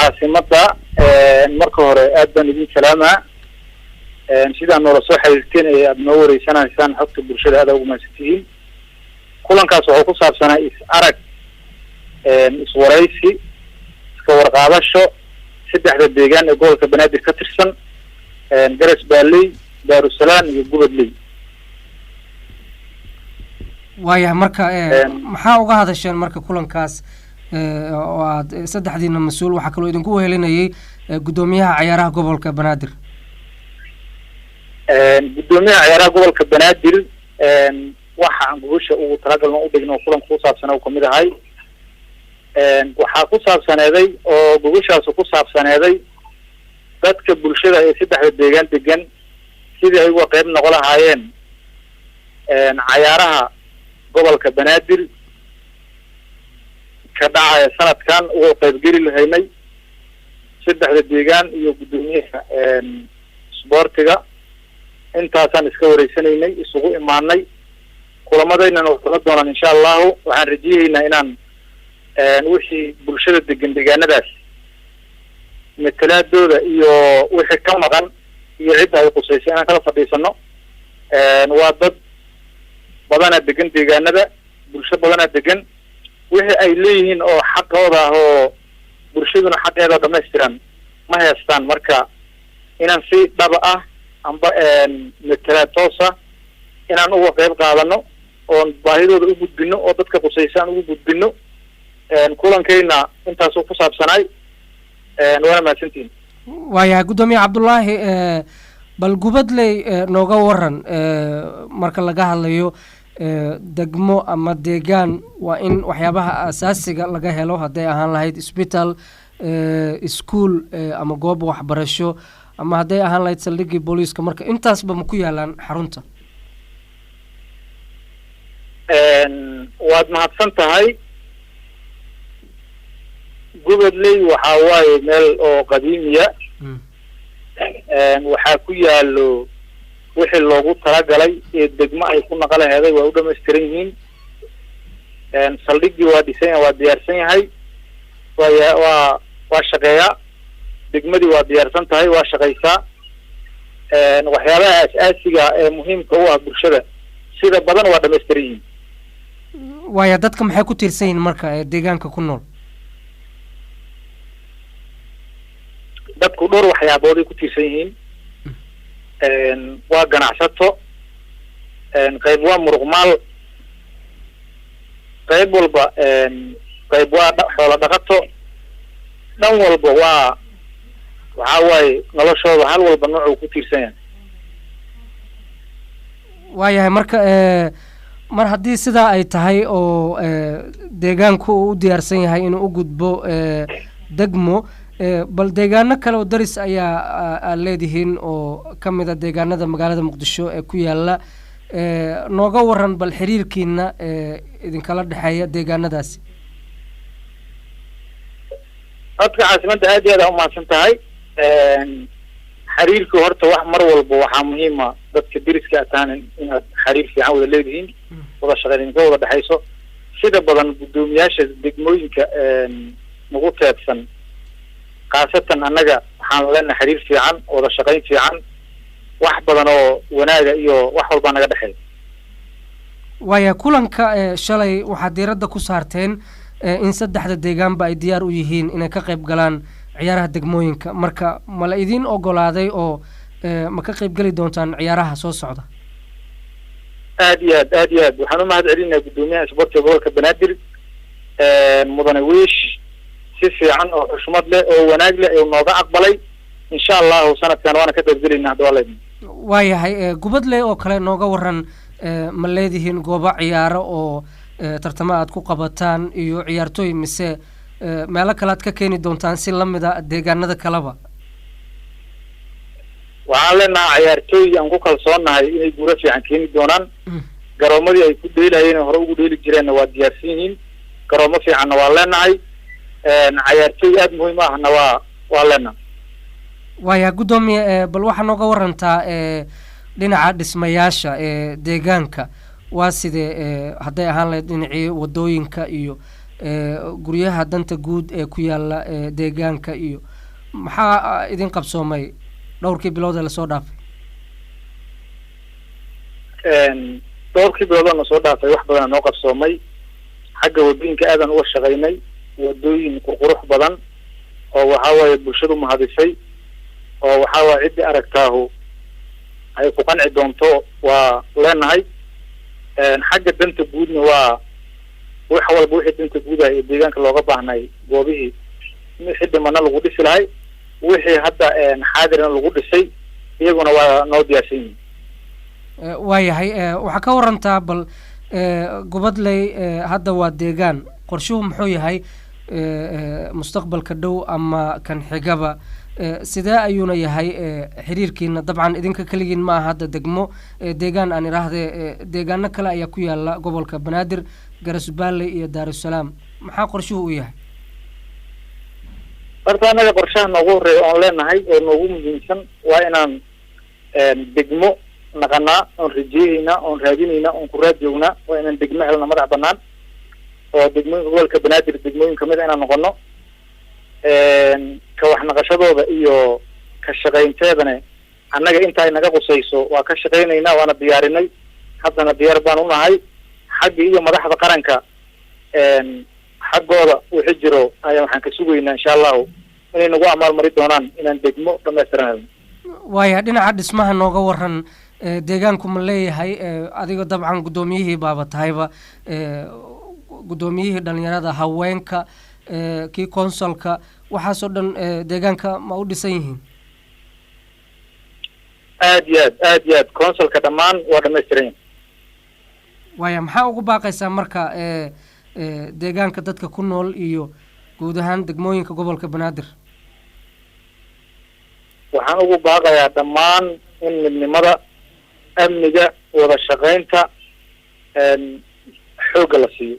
caasimada marka hore aad baan idin salaamaa sidaan noola soo xiriirteen ee aad noo wareysanaysaan xogta bulshada aad ugu mahadsantihiin kulankaas wuxuu ku saabsanaa is-arag iswaraysi iska warqaadasho saddexda deegaan ee gobolka banaadir ka tirsan garas baaley daarusalaam iyo gubadley waayahay marka maxaa uga hadasheen marka kulankaas oo aad saddexdiina mas-uul waxaa kaloo idinku wehelinayay guddoomiyaha cayaaraha gobolka banaadir guddoomiyaha cayaaraha gobolka banaadir waxa aan gogosha ugu talagalno u dhigno kulanka ku saabsanaa uu kamid ahay waxaa ku saabsaneeday oo gogoshaas ku saabsaneeday dadka bulshada ee saddexda deegaan degan sidii ay uga qayb noqon lahaayeen cayaaraha gobolka banaadir ka dhacaya sanadkan uga qaybgeli lahaynay saddexda deegaan iyo guddoomiyaha isboortiga intaasaan iska wareysanaynay isugu imaanay kulamadaynan oo kala doonaan insha allahu waxaan rajiyaynaa inaan wixii bulshada degan deegaanadaas matalaadooda iyo wixii ka maqan iyo cidda ay qusaysay inaan kala fadhiisano waa dad badanaa degan deegaanada bulsho badanaa degan wixii ay leeyihiin oo xaqooda ah oo bulshaduna xaqeeda dhamaystiran ma haystaan marka inaan si dhaba ah amba matalaad toosa inaan uga qayb qaadano oon baahidooda u gudbino oo dadka qusaysa aan ugu gudbino kulankayna intaasuu ku saabsanaay waana mahadsantihin waayahay guddoomiye cabdullaahi bal gubadley nooga waran marka laga hadlayo degmo ama deegaan waa in waxyaabaha asaasiga laga helo hadday ahaan lahayd isbitaal ischool ama goob waxbarasho ama hadday ahaan lahayd saldhigii booliiska marka intaasba ma ku yaalaan xarunta waad mahadsan tahay gubadley waxaa waaye meel oo qadiimiya waxaa ku yaalo wixii loogu talagalay ee degmo ay ku naqalaheeday waa u dhamaystiran yihiin saldhigii waa dhisan yahay waa diyaarsan yahay waa shaqeeyaa degmadii waa diyaarsan tahay waa shaqaysaa waxyaabaha as-aasiga ee muhiimka u ah bulshada sida badan waa dhamaystiran yihiin waaya dadka maxay ku tiirsan yihiin marka deegaanka ku nool dadku dhowr waxyaabood ay ku tiirsan yihiin waa ganacsato qayb waa muruqmaal qayb walba qayb waa xoolo dhaqato dhan walba waxaa waaye noloshooda hal walba noocuu ku tiirsan yahay waayahay marka mar haddii sidaa ay tahay oo deegaanku uu u diyaarsan yahay inuu u gudbo degmo bal deegaano kale oo daris ayaa aad leedihiin oo ka mid a deegaanada magaalada muqdisho ee ku yaala nooga waran bal xiriirkiina idinkala dhexeeya deegaanadaasi codka caasimadda aad iyo aad aa umahadsan tahay xiriirka horta wax mar walba waxaa muhiima dadka deriska ataan inaad xiriir fiican wada leedihiin wada shaqeyn idinka wada dhexayso sida badan guddoomiyaasha degmooyinka nagu teedsan khaasatan annaga waxaan leenahay xiriir fiican wada shaqayn fiican wax badan oo wanaaga iyo wax walbaa naga dhexeeya waaya kulanka shalay waxaad diiradda ku saarteen in saddexda deegaanba ay diyaar u yihiin inay ka qayb galaan ciyaaraha degmooyinka marka ma la idiin ogolaaday oo ma ka qayb geli doontaan ciyaaraha soo socda aad iyo aad waxaan u mahad celinayaa guddoomiyaha isboortiga gobolka banaadir mudane wiish si fiican oo xushmad leh oo wanaag leh ee nooga aqbalay insha allahu sanadkan waana ka qaybgelayna hadda waa leedin waayahay gubadley oo kale nooga waran ma leedihiin goobo ciyaaro oo tartamo aad ku qabataan iyo ciyaartooy mise meelo kale aad ka keeni doontaan si lamid a deegaanada kaleba waxaan leenahay ciyaartooy aan ku kalsoonahay inay guuro fiican keeni doonaan garoomadii ay ku dheelahayeen hore ugu dheeli jireenna waa diyaarsan yihiin garoomo fiicanna waa leenahay ciyaartooy aada muhiim ahna waa leenahay waaya guddoomiye bal waxaa nooga warantaa dhinaca dhismayaasha deegaanka waa sidee hadday ahaan lahayd dhinacii wadooyinka iyo guryaha danta guud ee ku yaala deegaanka iyo maxaa idin qabsoomay dhowrkii bilood ee lasoo dhaafay dhowrkii bilood oo soo dhaafay wax badan noo qabsoomay xagga wadooyinka aadan uga shaqaynay wadooyin qurqurux badan oo waxa waaye bulshadu mahadisay oo waxa waaye cidii aragtaahu ay ku qanci doonto waa leenahay xagga danta guudna waa wax walba wixii danta guud ah ee deegaanka looga baahnay goobihii wixii dhimana lagu dhisi lahay wixii hadda xaadirna lagu dhisay iyaguna waa noo diyaarsan yihiin waayahay waxaa ka warantaa bal gubadley hadda waa deegaan qorshuhu muxuu yahay mustaqbalka dhow ama kan xigaba sidee ayuuna yahay xiriirkiina dabcan idinka keligiin ma aha hadda degmo deegaan aan idhaahde deegaano kale ayaa ku yaala gobolka banaadir garasbaaley iyo daarusalaam maxaa qorshuhu u yahay horta anaga qorshaha noogu horeeya oon leenahay oo noogu muhiimsan waa inaan degmo naqanaa oon rajeeyeynaa oon raadinaynaa oon ku raad joognaa waa inaan degmo helna madax banaan oo degmooyinka gobolka banaadir degmooyin kamid inaan noqono ka wax naqashadooda iyo ka shaqaynteedana annaga inta ay naga qusayso waa ka shaqaynaynaa waana diyaarinay haddana diyaar baan unahay xagga iyo madaxda qaranka xaggooda wixii jiro ayaa waxaan ka sugaynaa insha allahu inay nagu amaalmari doonaan inaan degmo dhamaystiran helno waaya dhinaca dhismaha nooga waran deegaanku ma leeyahay adiga dabcan guddoomiyihii baaba tahayba guddoomiyihii dhalinyarada haweenka kii consolka waxaasoo dhan deegaanka ma u dhisan yihiin aad iyo aad consolka dhammaan waa dhamaystiran yihin waaya maxaa ugu baaqaysaa marka deegaanka dadka ku nool iyo guud ahaan degmooyinka gobolka banaadir waxaan ugu baaqayaa dhammaan in midnimada amniga wada shaqaynta xoogga la siiyo